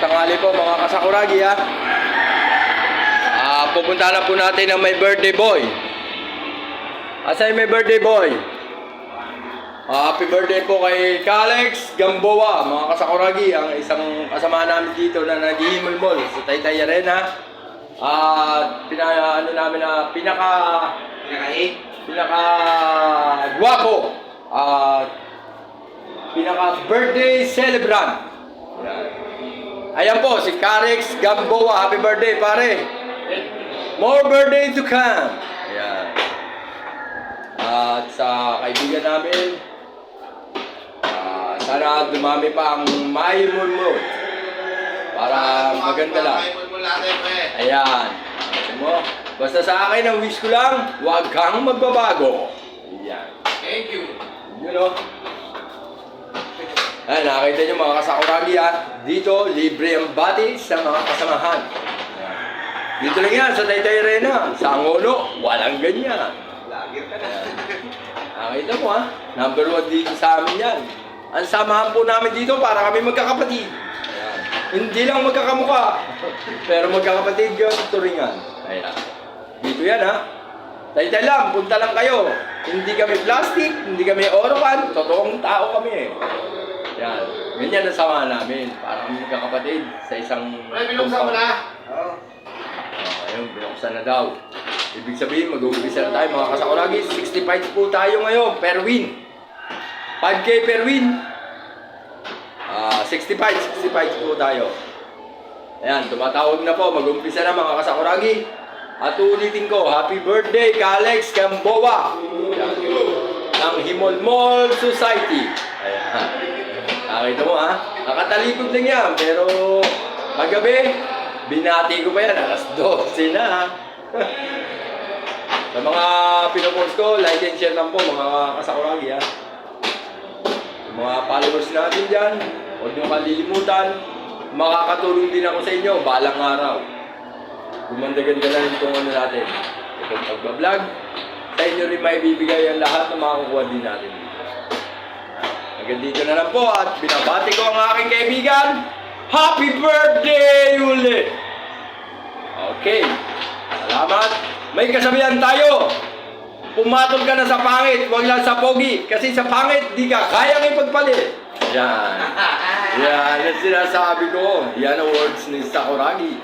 tanghali po mga kasakuragi ha. Pupunta na po natin ang may birthday boy. Asa yung may birthday boy? Happy birthday po kay Alex Gamboa mga kasakuragi. Ang isang kasama namin dito na naghihimol-mol sa Taytay Arena. Ano namin na pinaka gwapo at pinaka birthday celebrant. Ayan po si Alex Gamboa. Happy birthday pare. More birthday to come. Ayan. At sa kaibigan namin, sana dumami pa ang mahimol-mol para maganda lang. Ayan. Mo, basta sa akin ang wish ko lang, huwag kang magbabago. Ayan. Thank you. You know. Ayan, nakakita nyo mga kasakuragi ha. Dito, libre ang bati sa mga kasamahan. Dito lang yan, sa Taytay Arena. Sa Angono, walang ganyan. Lagir ka na. Nakita mo ha, number 1 dito sa amin yan. Ang samahan po namin dito para kami magkakapatid. Ayan. Hindi lang magkakamukha, pero magkakapatid yun sa turingan. Ayan. Dito yan ha. Taytay lang, punta lang kayo. Hindi kami plastic, hindi kami orokan. Totoong tao kami eh. Yan. Ganyan ang samahan namin. Para kami magkakapatid sa isang... Binuksan mo na? Oo. Ayun, binuksan na daw. Ibig sabihin, mag-uumpisa na tayo mga kasakuragi. 65 po tayo ngayon per win. 5K per win. 65 po tayo. Ayan, tumatawag na po. Mag-uumpisa na mga kasakuragi. At ulitin ko, happy birthday Alex Gamboa. Ng Himol-Mol Society. Ayan. Nakita mo ha, nakatalikod lang yan. Pero kagabi, binati ko pa yan. Alas 12 na ha. Sa mga pinopost ko, like and share lang po mga kasakuragi ha. Yung mga followers natin dyan, huwag nyo kalilimutan. Makakatulong din ako sa inyo, balang araw. Gumandagan ka lang itong ano natin. Itong pagbablog. Sa inyo rin may bibigay ang lahat na makakukuha din natin. Hanggang dito na lang po at binabati ko ang aking kaibigan. Happy birthday ulit! Okay. Salamat. May kasabihan tayo. Pumatol ka na sa pangit, huwag lang sa pogi. Kasi sa pangit, di ka kayang ipagpalit. Yan. Yan ang sinasabi ko. Yan ang words ni Sakuragi.